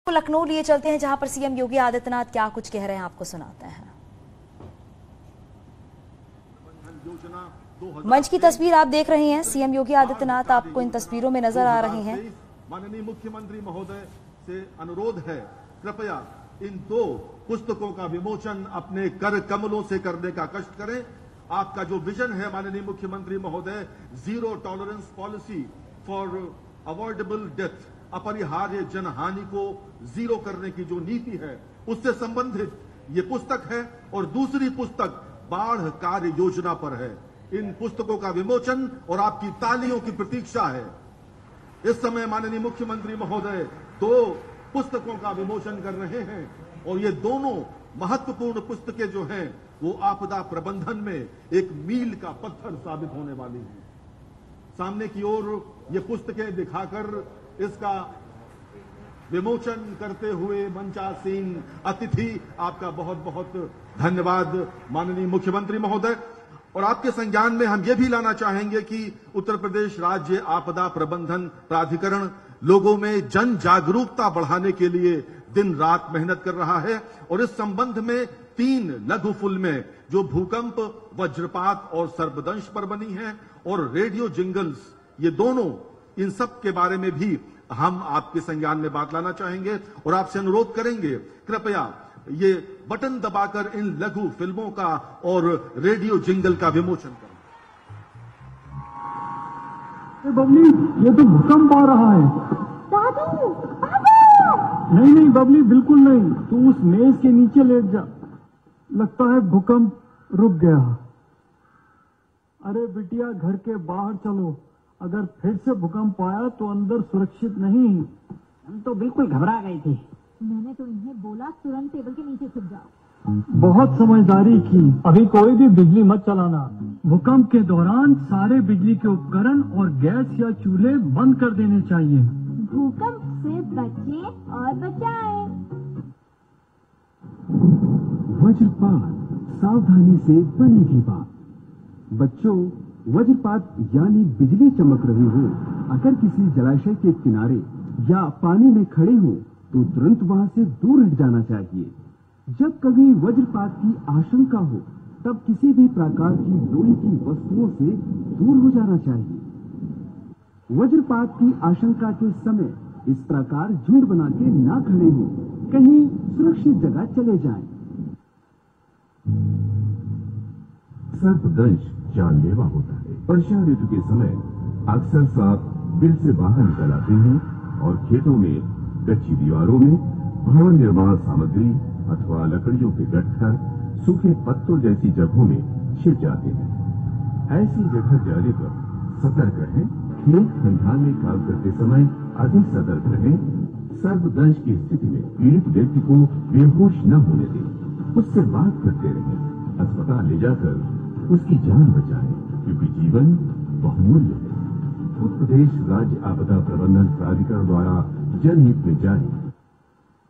तो लखनऊ लिए चलते हैं, जहां पर सीएम योगी आदित्यनाथ क्या कुछ कह रहे हैं, आपको सुनाते हैं। मंच की तस्वीर आप देख रहे हैं, सीएम योगी आदित्यनाथ आपको इन तस्वीरों में नजर आ रहे हैं। माननीय मुख्यमंत्री महोदय से अनुरोध है, कृपया इन 2 पुस्तकों का विमोचन अपने कर कमलों से करने का कष्ट करें। आपका जो विजन है माननीय मुख्यमंत्री महोदय, zero tolerance policy for avoidable death, अपरिहार्य जनहानि को जीरो करने की जो नीति है, उससे संबंधित ये पुस्तक है। और दूसरी पुस्तक बाढ़ कार्य योजना पर है। इन पुस्तकों का विमोचन और आपकी तालियों की प्रतीक्षा है। इस समय माननीय मुख्यमंत्री महोदय 2 पुस्तकों का विमोचन कर रहे हैं और ये दोनों महत्वपूर्ण पुस्तकें जो हैं वो आपदा प्रबंधन में एक मील का पत्थर साबित होने वाली हैं। सामने की ओर ये पुस्तकें दिखाकर इसका विमोचन करते हुए मंचासीन अतिथि, आपका बहुत बहुत धन्यवाद माननीय मुख्यमंत्री महोदय। और आपके संज्ञान में हम ये भी लाना चाहेंगे कि उत्तर प्रदेश राज्य आपदा प्रबंधन प्राधिकरण लोगों में जन जागरूकता बढ़ाने के लिए दिन रात मेहनत कर रहा है। और इस संबंध में 3 लघु फिल्में जो भूकंप, वज्रपात और सर्पदंश पर बनी हैं, और रेडियो जिंगल्स, ये दोनों, इन सब के बारे में भी हम आपके संज्ञान में बात लाना चाहेंगे और आपसे अनुरोध करेंगे, कृपया ये बटन दबाकर इन लघु फिल्मों का और रेडियो जिंगल का विमोचन करें। बबली, ये तो भूकंप आ रहा है। दादू, दादू! नहीं बबली, बिल्कुल नहीं। तू उस मेज के नीचे लेट जा। लगता है भूकंप रुक गया। अरे बिटिया, घर के बाहर चलो। अगर फिर से भूकंप आया तो अंदर सुरक्षित नहीं। हम तो बिल्कुल घबरा गए थे। मैंने तो इन्हें बोला तुरंत टेबल के नीचे छुप जाओ। बहुत समझदारी की। अभी कोई भी बिजली मत चलाना। भूकंप के दौरान सारे बिजली के उपकरण और गैस या चूल्हे बंद कर देने चाहिए। भूकंप से बचे और बचाए। वज्रपात, सावधानी से बनेगी बात। बच्चों, वज्रपात यानी बिजली चमक रही हो, अगर किसी जलाशय के किनारे या पानी में खड़े हो तो तुरंत वहां से दूर हट जाना चाहिए। जब कभी वज्रपात की आशंका हो तब किसी भी प्रकार की लोहे की वस्तुओं से दूर हो जाना चाहिए। वज्रपात की आशंका के समय इस प्रकार झुंड बना के ना खड़े हो, कहीं सुरक्षित जगह चले जाएं। सर्पदंश जानलेवा होता है। वर्षा ऋतु के समय अक्सर सांप बिल से बाहर निकल आते हैं और खेतों में, कच्ची दीवारों में, भवन निर्माण सामग्री अथवा लकड़ियों के गट्ठर, सूखे पत्तों जैसी जगहों में छिप जाते हैं। ऐसी जगह जाने पर सतर्क रहें। खेत खलिहान में काम करते समय अधिक सतर्क रहें। सर्पदंश की स्थिति में पीड़ित व्यक्ति को बेहोश न होने दें। उससे बात करते रहें। अस्पताल ले जाकर उसकी जान बचाएं, क्योंकि जीवन बहुमूल्य है। उत्तर प्रदेश राज्य आपदा प्रबंधन प्राधिकरण द्वारा जनहित में जारी।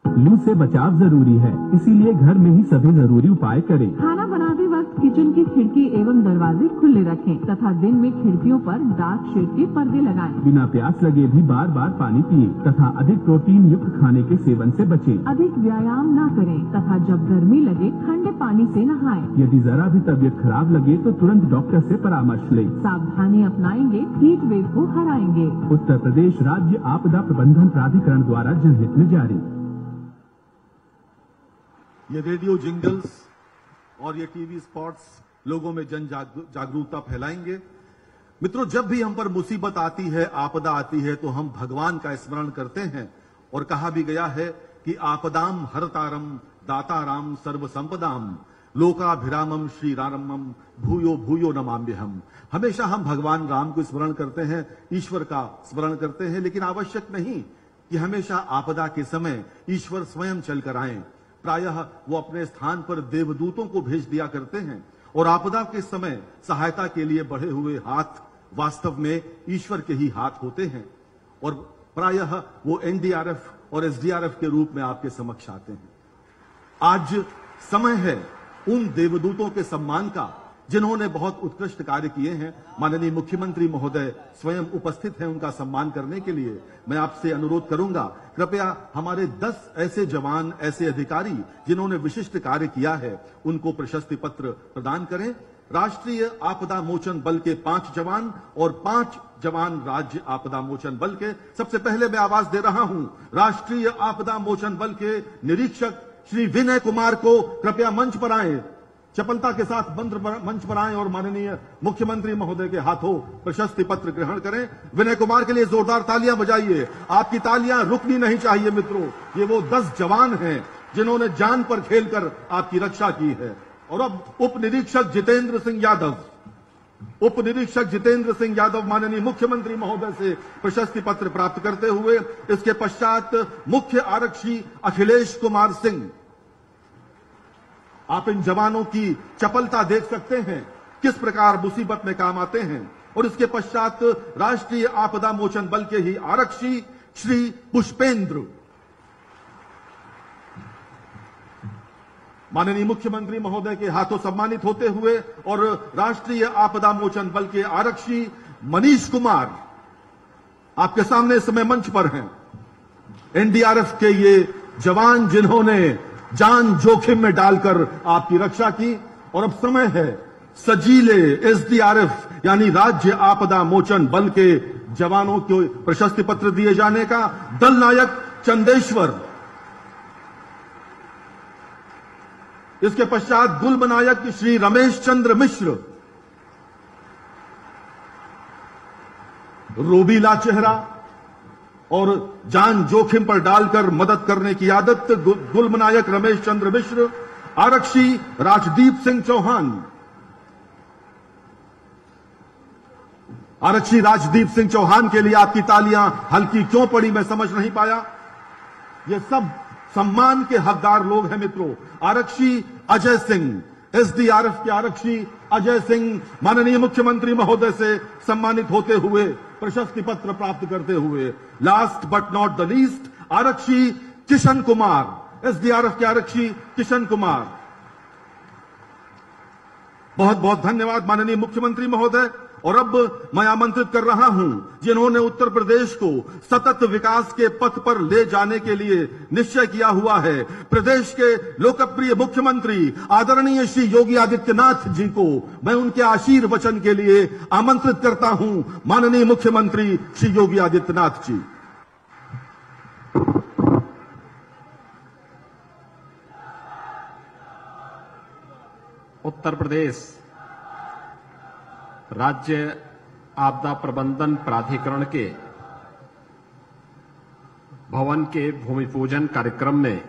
लू से बचाव जरूरी है, इसीलिए घर में ही सभी जरूरी उपाय करें। खाना बनाते वक्त किचन की खिड़की एवं दरवाजे खुले रखें तथा दिन में खिड़कियों पर डार्क शेड के पर्दे लगाएं। बिना प्यास लगे भी बार बार पानी पिएं तथा अधिक प्रोटीन युक्त खाने के सेवन से बचें। अधिक व्यायाम न करें तथा जब गर्मी लगे ठंडे पानी से नहाएं। यदि जरा भी तबीयत खराब लगे तो तुरंत डॉक्टर से परामर्श लें। सावधानी अपनाएंगे, हीट वेव को हराएंगे। उत्तर प्रदेश राज्य आपदा प्रबंधन प्राधिकरण द्वारा जनहित में जारी। ये रेडियो जिंगल्स और ये टीवी स्पॉट्स लोगों में जन जागरूकता फैलाएंगे। मित्रों, जब भी हम पर मुसीबत आती है, आपदा आती है, तो हम भगवान का स्मरण करते हैं। और कहा भी गया है कि आपदाम हरतारम दाताराम सर्व संपदाम लोकाभिरामम श्री रामम भूयो भूयो नमाम्यहम। हमेशा हम भगवान राम को स्मरण करते हैं, ईश्वर का स्मरण करते हैं, लेकिन आवश्यक नहीं कि हमेशा आपदा के समय ईश्वर स्वयं चलकर आए। प्रायः वो अपने स्थान पर देवदूतों को भेज दिया करते हैं और आपदा के समय सहायता के लिए बढ़े हुए हाथ वास्तव में ईश्वर के ही हाथ होते हैं। और प्रायः वो एनडीआरएफ और एसडीआरएफ के रूप में आपके समक्ष आते हैं। आज समय है उन देवदूतों के सम्मान का जिन्होंने बहुत उत्कृष्ट कार्य किए हैं। माननीय मुख्यमंत्री महोदय स्वयं उपस्थित हैं, उनका सम्मान करने के लिए मैं आपसे अनुरोध करूंगा, कृपया हमारे 10 ऐसे जवान, ऐसे अधिकारी जिन्होंने विशिष्ट कार्य किया है, उनको प्रशस्ति पत्र प्रदान करें। राष्ट्रीय आपदा मोचन बल के 5 जवान और 5 जवान राज्य आपदा मोचन बल के। सबसे पहले मैं आवाज दे रहा हूं राष्ट्रीय आपदा मोचन बल के निरीक्षक श्री विनय कुमार को, कृपया मंच पर आए, चपलता के साथ मंच पर आए और माननीय मुख्यमंत्री महोदय के हाथों प्रशस्ति पत्र ग्रहण करें। विनय कुमार के लिए जोरदार तालियां बजाइए। आपकी तालियां रुकनी नहीं चाहिए मित्रों। ये वो 10 जवान हैं जिन्होंने जान पर खेलकर आपकी रक्षा की है। और अब उप निरीक्षक जितेंद्र सिंह यादव माननीय मुख्यमंत्री महोदय से प्रशस्ति पत्र प्राप्त करते हुए, इसके पश्चात मुख्य आरक्षी अखिलेश कुमार सिंह। आप इन जवानों की चपलता देख सकते हैं, किस प्रकार मुसीबत में काम आते हैं। और इसके पश्चात राष्ट्रीय आपदा मोचन बल के ही आरक्षी श्री पुष्पेंद्र माननीय मुख्यमंत्री महोदय के हाथों सम्मानित होते हुए, और राष्ट्रीय आपदा मोचन बल के आरक्षी मनीष कुमार आपके सामने इस समय मंच पर हैं। एनडीआरएफ के ये जवान जिन्होंने जान जोखिम में डालकर आपकी रक्षा की। और अब समय है सजीले एसडीआरएफ यानी राज्य आपदा मोचन बल के जवानों को प्रशस्ति पत्र दिए जाने का। दल नायक चंदेश्वर, इसके पश्चात गुल्म नायक श्री रमेश चंद्र मिश्र, रोबीला चेहरा और जान जोखिम पर डालकर मदद करने की आदत गुल्म नायक रमेश चंद्र मिश्र। आरक्षी राजदीप सिंह चौहान, आरक्षी राजदीप सिंह चौहान के लिए आपकी तालियां हल्की क्यों पड़ी मैं समझ नहीं पाया। ये सब सम्मान के हकदार लोग हैं मित्रों। आरक्षी अजय सिंह, एसडीआरएफ के आरक्षी अजय सिंह माननीय मुख्यमंत्री महोदय से सम्मानित होते हुए, प्रशस्ति पत्र प्राप्त करते हुए। Last but not the least आरक्षी किशन कुमार, एसडीआरएफ के आरक्षी किशन कुमार। बहुत बहुत धन्यवाद माननीय मुख्यमंत्री महोदय। और अब मैं आमंत्रित कर रहा हूं जिन्होंने उत्तर प्रदेश को सतत विकास के पथ पर ले जाने के लिए निश्चय किया हुआ है, प्रदेश के लोकप्रिय मुख्यमंत्री आदरणीय श्री योगी आदित्यनाथ जी को मैं उनके आशीर्वचन के लिए आमंत्रित करता हूं। माननीय मुख्यमंत्री श्री योगी आदित्यनाथ जी। उत्तर प्रदेश राज्य आपदा प्रबंधन प्राधिकरण के भवन के भूमि पूजन कार्यक्रम में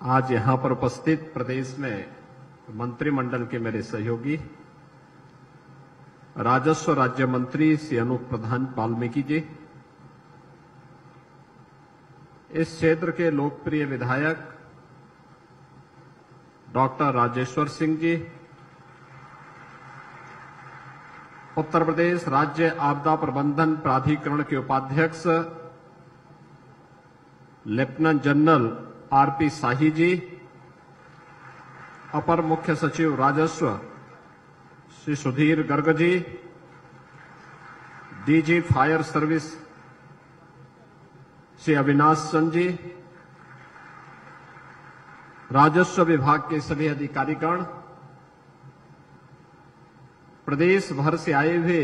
आज यहां पर उपस्थित प्रदेश में मंत्रिमंडल के मेरे सहयोगी राजस्व राज्य मंत्री श्री अनूप प्रधान वाल्मीकि जी, इस क्षेत्र के लोकप्रिय विधायक डॉक्टर राजेश्वर सिंह जी, उत्तर प्रदेश राज्य आपदा प्रबंधन प्राधिकरण के उपाध्यक्ष lieutenant general RP Shahi ji, अपर मुख्य सचिव राजस्व Shri Sudhir Garg ji, DG fire service Shri Avinash Chand ji, राजस्व विभाग के सभी अधिकारीगण, प्रदेश भर से आए हुए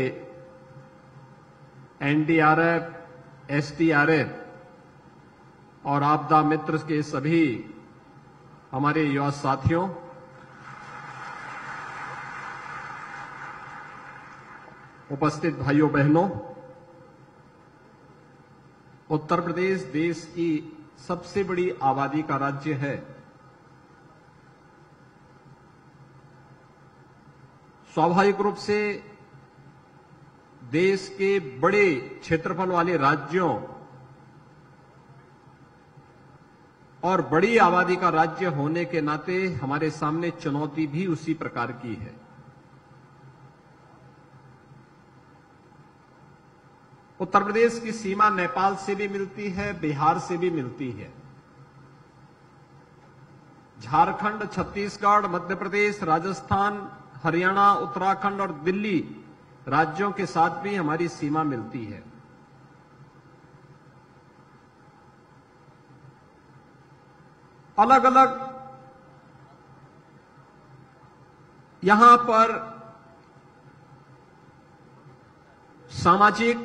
एनडीआरएफ, एसडीआरएफ और आपदा मित्र के सभी हमारे युवा साथियों, उपस्थित भाइयों बहनों, उत्तर प्रदेश देश की सबसे बड़ी आबादी का राज्य है। स्वाभाविक रूप से देश के बड़े क्षेत्रफल वाले राज्यों और बड़ी आबादी का राज्य होने के नाते हमारे सामने चुनौती भी उसी प्रकार की है। उत्तर प्रदेश की सीमा नेपाल से भी मिलती है, बिहार से भी मिलती है। झारखंड, छत्तीसगढ़, मध्य प्रदेश, राजस्थान हरियाणा, उत्तराखंड और दिल्ली राज्यों के साथ भी हमारी सीमा मिलती है। अलग अलग यहां पर सामाजिक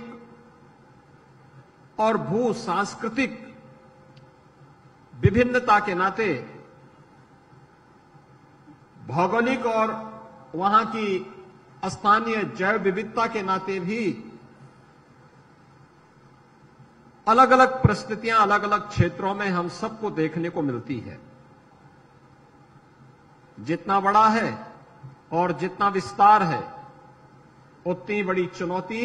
और भू सांस्कृतिक विभिन्नता के नाते, भौगोलिक और वहां की स्थानीय जैव विविधता के नाते भी अलग अलग परिस्थितियां अलग अलग क्षेत्रों में हम सबको देखने को मिलती है। जितना बड़ा है और जितना विस्तार है, उतनी बड़ी चुनौती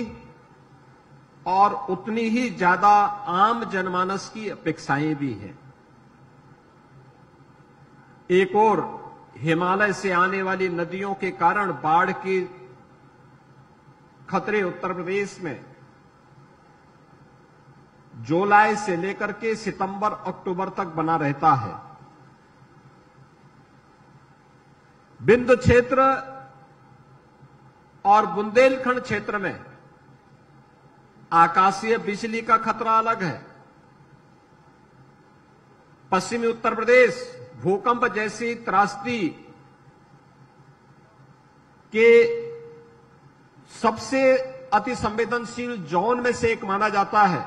और उतनी ही ज्यादा आम जनमानस की अपेक्षाएं भी हैं। एक ओर हिमालय से आने वाली नदियों के कारण बाढ़ के खतरे उत्तर प्रदेश में जुलाई से लेकर के सितंबर अक्टूबर तक बना रहता है। बिंदु क्षेत्र और बुंदेलखंड क्षेत्र में आकाशीय बिजली का खतरा अलग है। पश्चिमी उत्तर प्रदेश भूकंप जैसी त्रासदी के सबसे अति संवेदनशील जोन में से एक माना जाता है।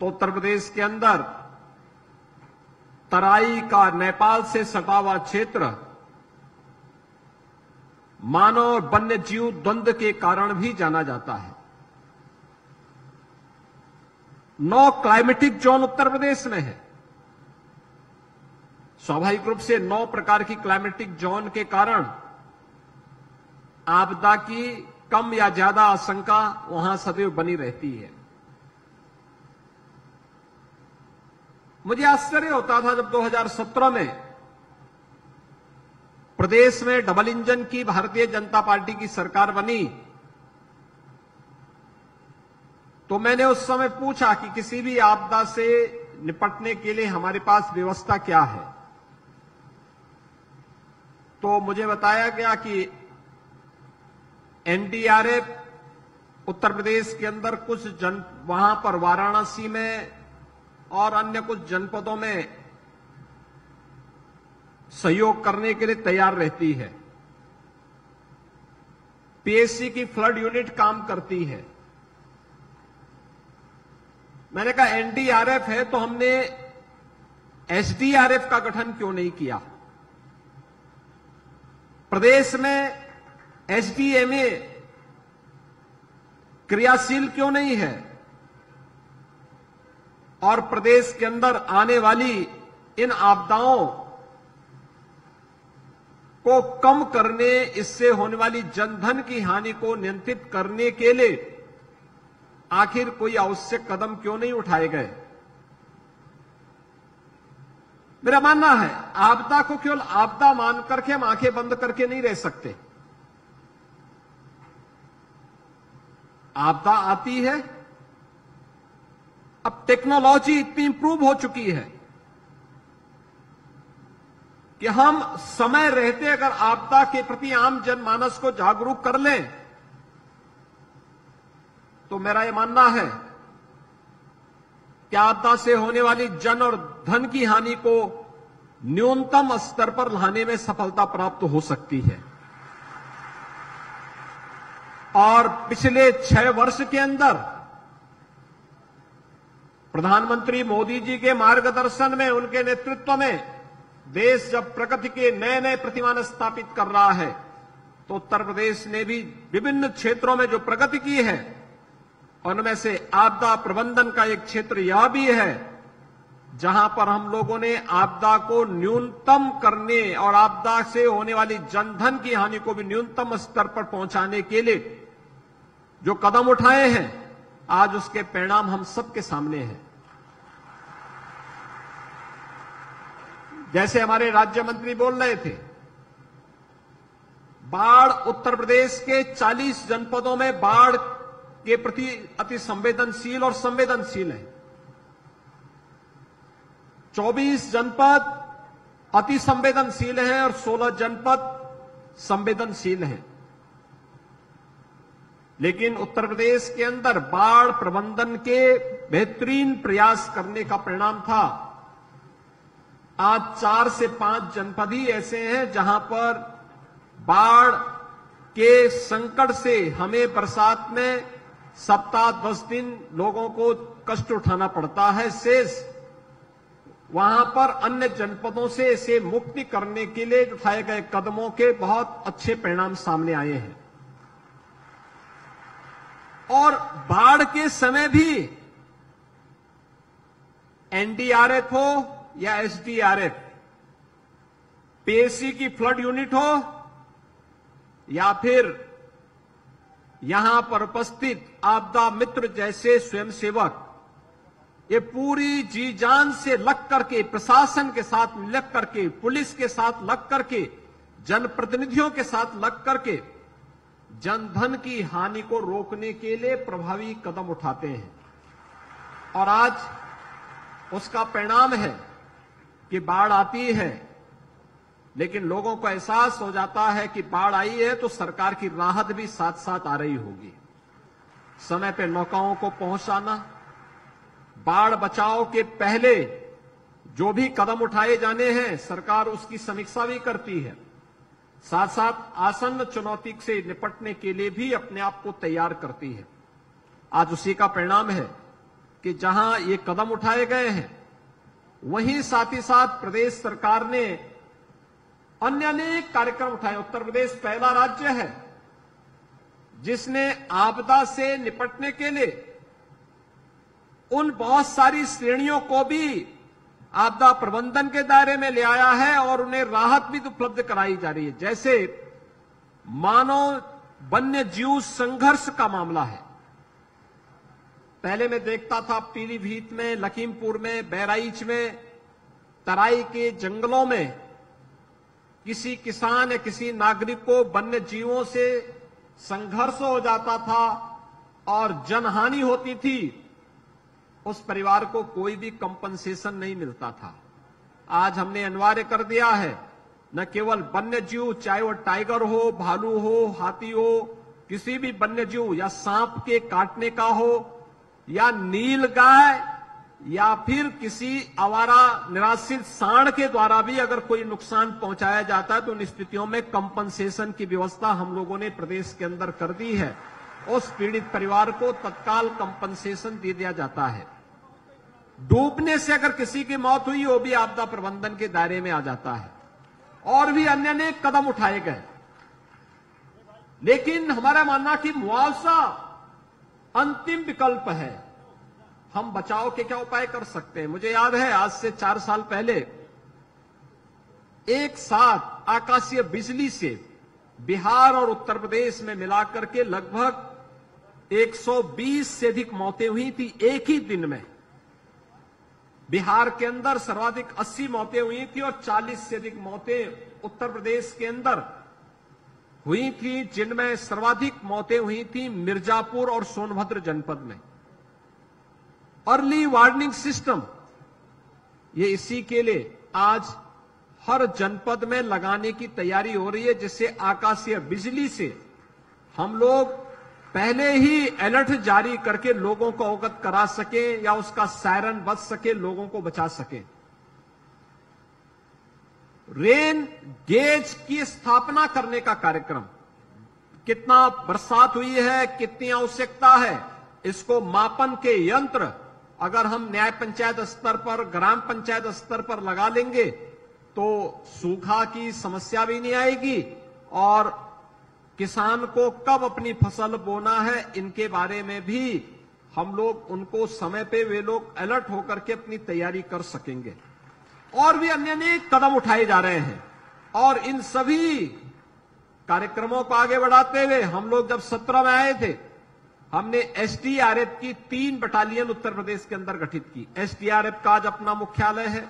तो उत्तर प्रदेश के अंदर तराई का नेपाल से सटा हुआ क्षेत्र मानव और वन्य जीव द्वंद्व के कारण भी जाना जाता है। 9 क्लाइमेटिक जोन उत्तर प्रदेश में है। स्वाभाविक रूप से 9 प्रकार की क्लाइमेटिक जोन के कारण आपदा की कम या ज्यादा आशंका वहां सदैव बनी रहती है। मुझे आश्चर्य होता था जब 2017 में प्रदेश में डबल इंजन की भारतीय जनता पार्टी की सरकार बनी, तो मैंने उस समय पूछा कि किसी भी आपदा से निपटने के लिए हमारे पास व्यवस्था क्या है। तो मुझे बताया गया कि एनडीआरएफ उत्तर प्रदेश के अंदर कुछ वहां पर वाराणसी में और अन्य कुछ जनपदों में सहयोग करने के लिए तैयार रहती है। पीएससी की फ्लड यूनिट काम करती है। मैंने कहा एनडीआरएफ है तो हमने एसडीआरएफ का गठन क्यों नहीं किया? प्रदेश में एसडीएमए क्रियाशील क्यों नहीं है? और प्रदेश के अंदर आने वाली इन आपदाओं को कम करने, इससे होने वाली जनधन की हानि को नियंत्रित करने के लिए आखिर कोई आवश्यक कदम क्यों नहीं उठाए गए? मेरा मानना है आपदा को केवल आपदा मान करके हम आंखें बंद करके नहीं रह सकते। आपदा आती है, अब टेक्नोलॉजी इतनी इंप्रूव हो चुकी है कि हम समय रहते अगर आपदा के प्रति आम जनमानस को जागरूक कर लें तो मेरा यह मानना है कि आपदा से होने वाली जन और धन की हानि को न्यूनतम स्तर पर लाने में सफलता प्राप्त हो सकती है। और पिछले 6 वर्ष के अंदर प्रधानमंत्री मोदी जी के मार्गदर्शन में, उनके नेतृत्व में देश जब प्रगति के नए नए प्रतिमान स्थापित कर रहा है, तो उत्तर प्रदेश ने भी विभिन्न क्षेत्रों में जो प्रगति की है, उनमें से आपदा प्रबंधन का एक क्षेत्र यह भी है जहां पर हम लोगों ने आपदा को न्यूनतम करने और आपदा से होने वाली जनधन की हानि को भी न्यूनतम स्तर पर पहुंचाने के लिए जो कदम उठाए हैं, आज उसके परिणाम हम सबके सामने हैं। जैसे हमारे राज्य मंत्री बोल रहे थे, बाढ़ उत्तर प्रदेश के 40 जनपदों में बाढ़ के प्रति अति संवेदनशील और संवेदनशील है। 24 जनपद अति संवेदनशील हैं और 16 जनपद संवेदनशील हैं। लेकिन उत्तर प्रदेश के अंदर बाढ़ प्रबंधन के बेहतरीन प्रयास करने का परिणाम था आज 4 से 5 जनपद ही ऐसे हैं जहां पर बाढ़ के संकट से हमें बरसात में सप्ताह 10 दिन लोगों को कष्ट उठाना पड़ता है। शेष वहां पर अन्य जनपदों से इसे मुक्ति करने के लिए उठाए गए कदमों के बहुत अच्छे परिणाम सामने आए हैं। और बाढ़ के समय भी एनडीआरएफ हो या एसडीआरएफ, पीएसी की फ्लड यूनिट हो या फिर यहां पर उपस्थित आपदा मित्र जैसे स्वयंसेवक, ये पूरी जी जान से लग करके प्रशासन के साथ लग करके, पुलिस के साथ लग करके, जनप्रतिनिधियों के साथ लग करके जनधन की हानि को रोकने के लिए प्रभावी कदम उठाते हैं। और आज उसका परिणाम है कि बाढ़ आती है, लेकिन लोगों को एहसास हो जाता है कि बाढ़ आई है तो सरकार की राहत भी साथ साथ आ रही होगी। समय पे नौकाओं को पहुंचाना, बाढ़ बचाव के पहले जो भी कदम उठाए जाने हैं सरकार उसकी समीक्षा भी करती है, साथ साथ आसन्न चुनौती से निपटने के लिए भी अपने आप को तैयार करती है। आज उसी का परिणाम है कि जहां ये कदम उठाए गए हैं वहीं साथ ही साथ प्रदेश सरकार ने अन्य अनेक कार्यक्रम उठाए। उत्तर प्रदेश पहला राज्य है जिसने आपदा से निपटने के लिए उन बहुत सारी श्रेणियों को भी आपदा प्रबंधन के दायरे में ले आया है और उन्हें राहत भी उपलब्ध कराई जा रही है। जैसे मानव वन्य जीव संघर्ष का मामला है। पहले मैं देखता था पीलीभीत में, लखीमपुर में, बहराइच में, तराई के जंगलों में किसी किसान या किसी नागरिक को वन्य जीवों से संघर्ष हो जाता था और जनहानि होती थी, उस परिवार को कोई भी कंपनसेशन नहीं मिलता था। आज हमने अनिवार्य कर दिया है, न केवल वन्य जीव, चाहे वो टाइगर हो, भालू हो, हाथी हो, किसी भी वन्य जीव या सांप के काटने का हो या नील गाय या फिर किसी आवारा निराश्रित सांड के द्वारा भी अगर कोई नुकसान पहुंचाया जाता है तो उन स्थितियों में कंपनसेशन की व्यवस्था हम लोगों ने प्रदेश के अंदर कर दी है। उस पीड़ित परिवार को तत्काल कंपनसेशन दे दिया जाता है। डूबने से अगर किसी की मौत हुई वो भी आपदा प्रबंधन के दायरे में आ जाता है। और भी अन्य अनेक कदम उठाए गए। लेकिन हमारा मानना कि मुआवजा अंतिम विकल्प है। हम बचाव के क्या उपाय कर सकते हैं? मुझे याद है आज से 4 साल पहले एक साथ आकाशीय बिजली से बिहार और उत्तर प्रदेश में मिलाकर के लगभग 120 से अधिक मौतें हुई थी एक ही दिन में। बिहार के अंदर सर्वाधिक 80 मौतें हुई थी और 40 से अधिक मौतें उत्तर प्रदेश के अंदर हुई थी, जिनमें सर्वाधिक मौतें हुई थी मिर्जापुर और सोनभद्र जनपद में। अर्ली वार्निंग सिस्टम ये इसी के लिए आज हर जनपद में लगाने की तैयारी हो रही है, जिससे आकाशीय बिजली से हम लोग पहले ही अलर्ट जारी करके लोगों को अवगत करा सके या उसका सायरन बज सके, लोगों को बचा सके। रेन गेज की स्थापना करने का कार्यक्रम, कितना बरसात हुई है, कितनी आवश्यकता है, इसको मापन के यंत्र अगर हम न्याय पंचायत स्तर पर, ग्राम पंचायत स्तर पर लगा लेंगे तो सूखा की समस्या भी नहीं आएगी और किसान को कब अपनी फसल बोना है इनके बारे में भी हम लोग उनको समय पे वे लोग अलर्ट होकर के अपनी तैयारी कर सकेंगे। और भी अन्य अनेक कदम उठाए जा रहे हैं और इन सभी कार्यक्रमों को आगे बढ़ाते हुए हम लोग जब 17 में आए थे, हमने एसडीआरएफ की 3 बटालियन उत्तर प्रदेश के अंदर गठित की। एसडीआरएफ का आज अपना मुख्यालय है,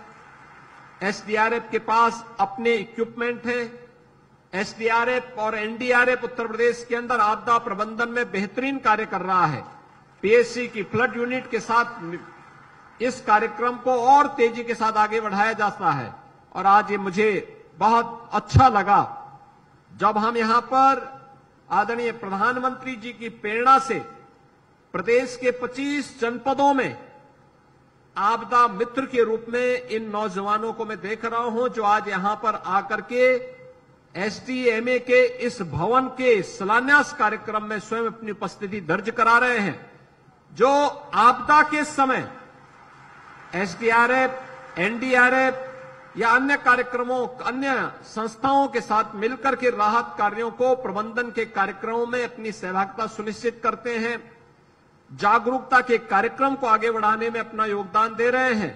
एसडीआरएफ के पास अपने इक्विपमेंट है। एसडीआरएफ और एनडीआरएफ उत्तर प्रदेश के अंदर आपदा प्रबंधन में बेहतरीन कार्य कर रहा है। पीएससी की फ्लड यूनिट के साथ इस कार्यक्रम को और तेजी के साथ आगे बढ़ाया जाता है। और आज ये मुझे बहुत अच्छा लगा जब हम यहां पर आदरणीय प्रधानमंत्री जी की प्रेरणा से प्रदेश के 25 जनपदों में आपदा मित्र के रूप में इन नौजवानों को मैं देख रहा हूं जो आज यहां पर आकर के एसडीएमए के इस भवन के शिलान्यास कार्यक्रम में स्वयं अपनी उपस्थिति दर्ज करा रहे हैं, जो आपदा के समय एसडीआरएफ, एनडीआरएफ या अन्य कार्यक्रमों, अन्य संस्थाओं के साथ मिलकर के राहत कार्यों को, प्रबंधन के कार्यक्रमों में अपनी सहभागिता सुनिश्चित करते हैं, जागरूकता के कार्यक्रम को आगे बढ़ाने में अपना योगदान दे रहे हैं।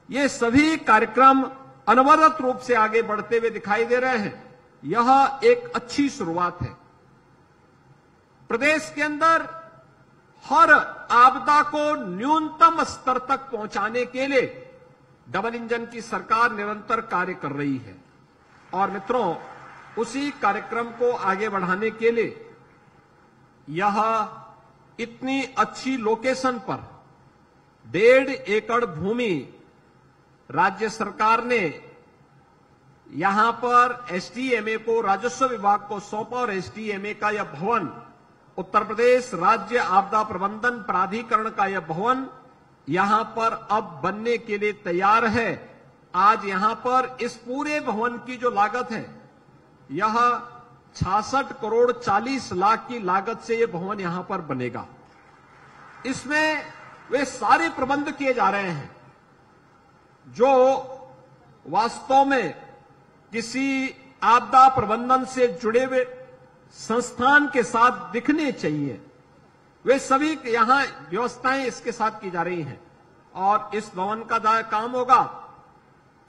ये सभी कार्यक्रम अनवरत रूप से आगे बढ़ते हुए दिखाई दे रहे हैं। यह एक अच्छी शुरुआत है। प्रदेश के अंदर हर आपदा को न्यूनतम स्तर तक पहुंचाने के लिए डबल इंजन की सरकार निरंतर कार्य कर रही है और मित्रों, उसी कार्यक्रम को आगे बढ़ाने के लिए यह इतनी अच्छी लोकेशन पर 1.5 एकड़ भूमि राज्य सरकार ने यहां पर एसडीएमए को, राजस्व विभाग को सौंपा और एसडीएमए का यह भवन, उत्तर प्रदेश राज्य आपदा प्रबंधन प्राधिकरण का यह भवन यहां पर अब बनने के लिए तैयार है। आज यहां पर इस पूरे भवन की जो लागत है, यह 66 करोड़ 40 लाख की लागत से यह भवन यहां पर बनेगा। इसमें वे सारे प्रबंध किए जा रहे हैं जो वास्तव में किसी आपदा प्रबंधन से जुड़े हुए संस्थान के साथ दिखने चाहिए। वे सभी यहां व्यवस्थाएं इसके साथ की जा रही हैं और इस भवन का काम होगा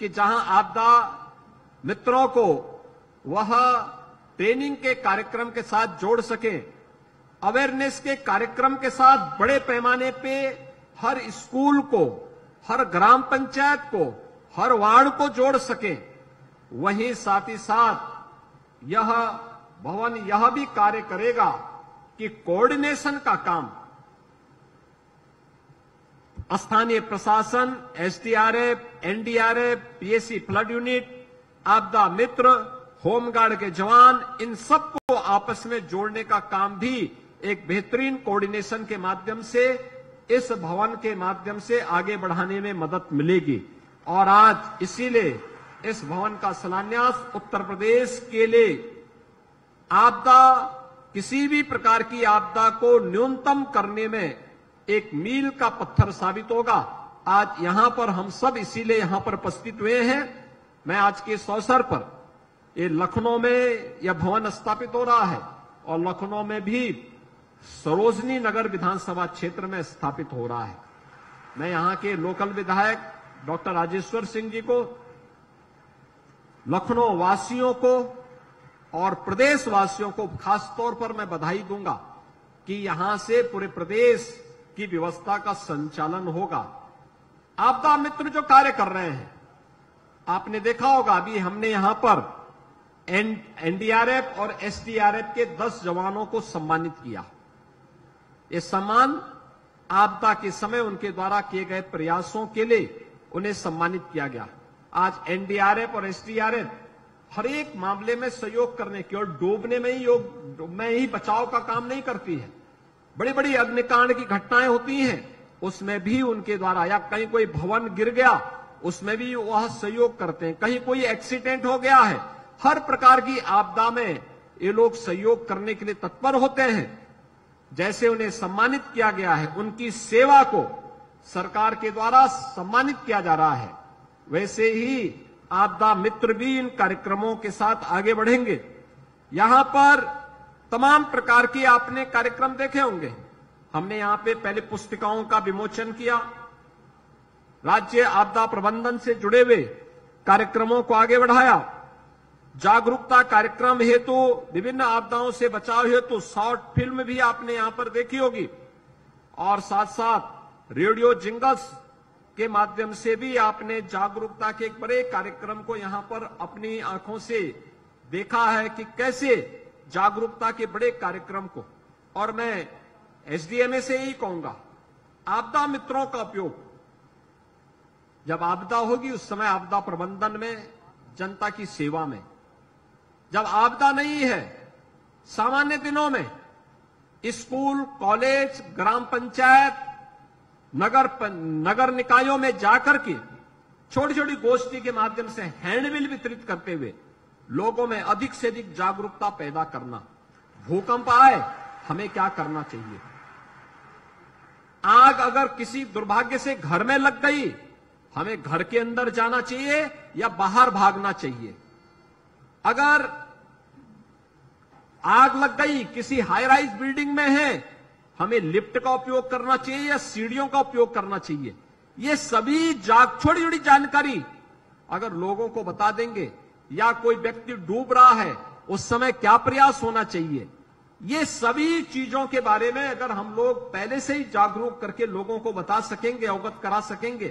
कि जहां आपदा मित्रों को वह ट्रेनिंग के कार्यक्रम के साथ जोड़ सके, अवेयरनेस के कार्यक्रम के साथ बड़े पैमाने पे हर स्कूल को, हर ग्राम पंचायत को, हर वार्ड को जोड़ सके। वहीं साथ ही साथ यह भवन यह भी कार्य करेगा कि कोऑर्डिनेशन का काम स्थानीय प्रशासन, SDRF, NDRF, PAC flood unit, आपदा मित्र, होमगार्ड के जवान, इन सबको आपस में जोड़ने का काम भी एक बेहतरीन कोऑर्डिनेशन के माध्यम से, इस भवन के माध्यम से आगे बढ़ाने में मदद मिलेगी। और आज इसीलिए इस भवन का शिलान्यास उत्तर प्रदेश के लिए आपदा, किसी भी प्रकार की आपदा को न्यूनतम करने में एक मील का पत्थर साबित होगा। आज यहां पर हम सब इसीलिए यहां पर उपस्थित हुए हैं। मैं आज के इस अवसर पर, ये लखनऊ में यह भवन स्थापित हो रहा है और लखनऊ में भी सरोजनी नगर विधानसभा क्षेत्र में स्थापित हो रहा है। मैं यहां के लोकल विधायक डॉक्टर राजेश्वर सिंह जी को, लखनऊ वासियों को और प्रदेश वासियों को खास तौर पर मैं बधाई दूंगा कि यहां से पूरे प्रदेश की व्यवस्था का संचालन होगा। आपदा मित्र जो कार्य कर रहे हैं, आपने देखा होगा अभी हमने यहां पर एनडीआरएफ और एसडीआरएफ के 10 जवानों को सम्मानित किया। ये सम्मान आपदा के समय उनके द्वारा किए गए प्रयासों के लिए उन्हें सम्मानित किया गया। आज एनडीआरएफ और एसडीआरएफ हर एक मामले में सहयोग करने की और डूबने में ही बचाव का काम नहीं करती है। बड़ी बड़ी अग्निकांड की घटनाएं होती हैं, उसमें भी उनके द्वारा, या कहीं कोई भवन गिर गया उसमें भी वह सहयोग करते हैं, कहीं कोई एक्सीडेंट हो गया है, हर प्रकार की आपदा में ये लोग सहयोग करने के लिए तत्पर होते हैं। जैसे उन्हें सम्मानित किया गया है, उनकी सेवा को सरकार के द्वारा सम्मानित किया जा रहा है, वैसे ही आपदा मित्र भी इन कार्यक्रमों के साथ आगे बढ़ेंगे। यहां पर तमाम प्रकार के आपने कार्यक्रम देखे होंगे। हमने यहां पे पहले पुस्तिकाओं का विमोचन किया, राज्य आपदा प्रबंधन से जुड़े हुए कार्यक्रमों को आगे बढ़ाया, जागरूकता कार्यक्रम हेतु, विभिन्न आपदाओं से बचाव हेतु शॉर्ट फिल्म भी आपने यहां पर देखी होगी, और साथ साथ रेडियो जिंगल्स के माध्यम से भी आपने जागरूकता के एक बड़े कार्यक्रम को यहां पर अपनी आंखों से देखा है कि कैसे जागरूकता के बड़े कार्यक्रम को, और मैं एसडीएमए से यही कहूंगा, आपदा मित्रों का उपयोग जब आपदा होगी उस समय आपदा प्रबंधन में जनता की सेवा में। जब आपदा नहीं है, सामान्य दिनों में स्कूल, कॉलेज, ग्राम पंचायत, नगर निकायों में जाकर के छोटी छोटी गोष्ठी के माध्यम से हैंडबिल वितरित करते हुए लोगों में अधिक से अधिक जागरूकता पैदा करना। भूकंप आए, हमें क्या करना चाहिए? आग अगर किसी दुर्भाग्य से घर में लग गई, हमें घर के अंदर जाना चाहिए या बाहर भागना चाहिए? अगर आग लग गई, किसी हाई राइज बिल्डिंग में है, हमें लिफ्ट का उपयोग करना चाहिए या सीढ़ियों का उपयोग करना चाहिए? ये सभी छोटी छोटी जानकारी अगर लोगों को बता देंगे, या कोई व्यक्ति डूब रहा है उस समय क्या प्रयास होना चाहिए, ये सभी चीजों के बारे में अगर हम लोग पहले से ही जागरूक करके लोगों को बता सकेंगे, अवगत करा सकेंगे,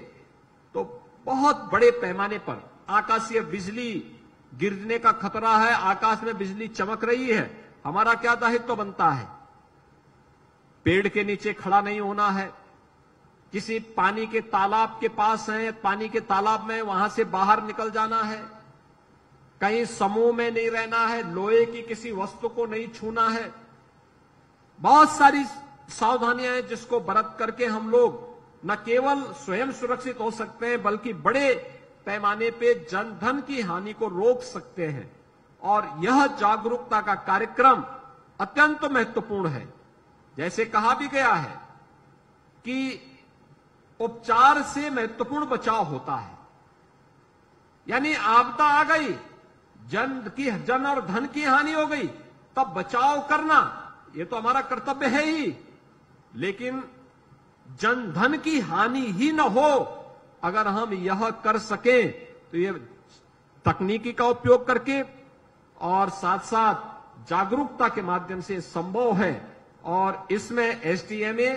तो बहुत बड़े पैमाने पर आकाशीय बिजली गिरने का खतरा है, आकाश में बिजली चमक रही है, हमारा क्या दायित्व बनता है? पेड़ के नीचे खड़ा नहीं होना है, किसी पानी के तालाब के पास है, पानी के तालाब में वहां से बाहर निकल जाना है, कहीं समूह में नहीं रहना है, लोहे की किसी वस्तु को नहीं छूना है। बहुत सारी सावधानियां हैं जिसको बरत करके हम लोग न केवल स्वयं सुरक्षित हो सकते हैं बल्कि बड़े पैमाने पे जनधन की हानि को रोक सकते हैं। और यह जागरूकता का कार्यक्रम अत्यंत महत्वपूर्ण है। जैसे कहा भी गया है कि उपचार से महत्वपूर्ण बचाव होता है, यानी आपदा आ गई, जन और धन की हानि हो गई, तब बचाव करना ये तो हमारा कर्तव्य है ही, लेकिन जन धन की हानि ही न हो, अगर हम यह कर सकें तो ये तकनीकी का उपयोग करके और साथ साथ जागरूकता के माध्यम से संभव है। और इसमें एसडीएमए,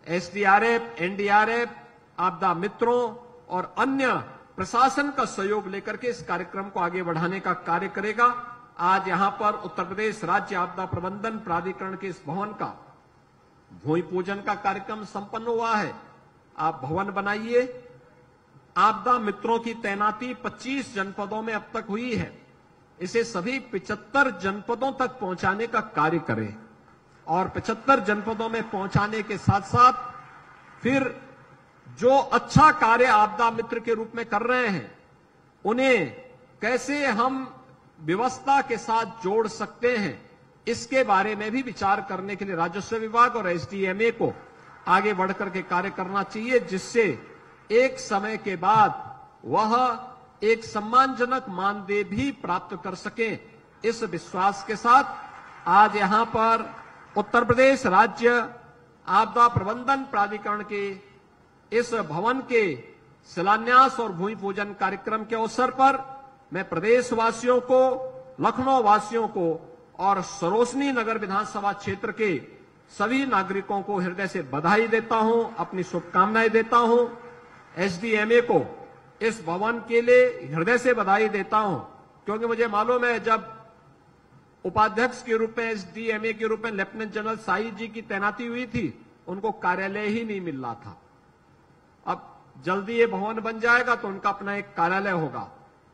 एसडीआरएफ, एनडीआरएफ, आपदा मित्रों और अन्य प्रशासन का सहयोग लेकर के इस कार्यक्रम को आगे बढ़ाने का कार्य करेगा। आज यहां पर उत्तर प्रदेश राज्य आपदा प्रबंधन प्राधिकरण के इस भवन का भूमि पूजन का कार्यक्रम संपन्न हुआ है। आप भवन बनाइए। आपदा मित्रों की तैनाती 25 जनपदों में अब तक हुई है, इसे सभी 75 जनपदों तक पहुंचाने का कार्य करें और 75 जनपदों में पहुंचाने के साथ साथ फिर जो अच्छा कार्य आपदा मित्र के रूप में कर रहे हैं उन्हें कैसे हम व्यवस्था के साथ जोड़ सकते हैं, इसके बारे में भी विचार करने के लिए राजस्व विभाग और एसडीएमए को आगे बढ़कर के कार्य करना चाहिए, जिससे एक समय के बाद वह एक सम्मानजनक मानदेय भी प्राप्त कर सके। इस विश्वास के साथ आज यहां पर उत्तर प्रदेश राज्य आपदा प्रबंधन प्राधिकरण के इस भवन के शिलान्यास और भूमि पूजन कार्यक्रम के अवसर पर मैं प्रदेशवासियों को, लखनऊ वासियों को और सरोसनी नगर विधानसभा क्षेत्र के सभी नागरिकों को हृदय से बधाई देता हूं, अपनी शुभकामनाएं देता हूं। एसडीएमए को इस भवन के लिए हृदय से बधाई देता हूं, क्योंकि मुझे मालूम है जब उपाध्यक्ष के रूप में एसडीएमए के रूप में लेफ्टिनेंट जनरल साई जी की तैनाती हुई थी, उनको कार्यालय ही नहीं मिल रहा था। अब जल्दी ये भवन बन जाएगा तो उनका अपना एक कार्यालय होगा,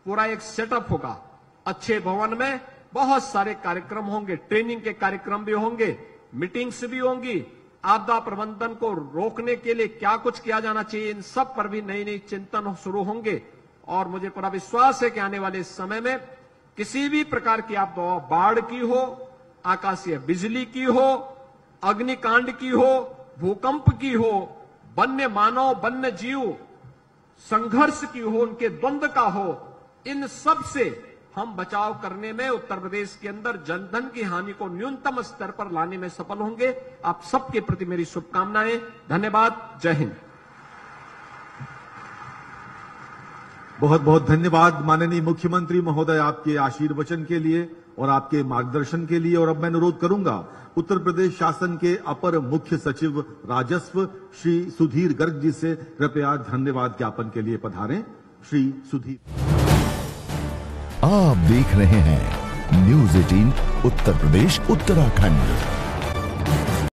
पूरा एक सेटअप होगा। अच्छे भवन में बहुत सारे कार्यक्रम होंगे, ट्रेनिंग के कार्यक्रम भी होंगे, मीटिंग्स भी होंगी, आपदा प्रबंधन को रोकने के लिए क्या कुछ किया जाना चाहिए, इन सब पर भी नई नई चिंतन शुरू होंगे। और मुझे पूरा विश्वास है कि आने वाले समय में किसी भी प्रकार की आपदा, बाढ़ की हो, आकाशीय बिजली की हो, अग्निकांड की हो, भूकंप की हो, वन्य मानव वन्य जीव संघर्ष की हो, उनके द्वंद्व का हो, इन सब से हम बचाव करने में उत्तर प्रदेश के अंदर जनधन की हानि को न्यूनतम स्तर पर लाने में सफल होंगे। आप सबके प्रति मेरी शुभकामनाएं। धन्यवाद। जय हिंद। बहुत बहुत धन्यवाद माननीय मुख्यमंत्री महोदय आपके आशीर्वचन के लिए और आपके मार्गदर्शन के लिए। और अब मैं अनुरोध करूंगा उत्तर प्रदेश शासन के अपर मुख्य सचिव राजस्व श्री सुधीर गर्ग जी से कृपया धन्यवाद ज्ञापन के लिए पधारें। श्री सुधीर। आप देख रहे हैं न्यूज़ 18 उत्तर प्रदेश उत्तराखंड।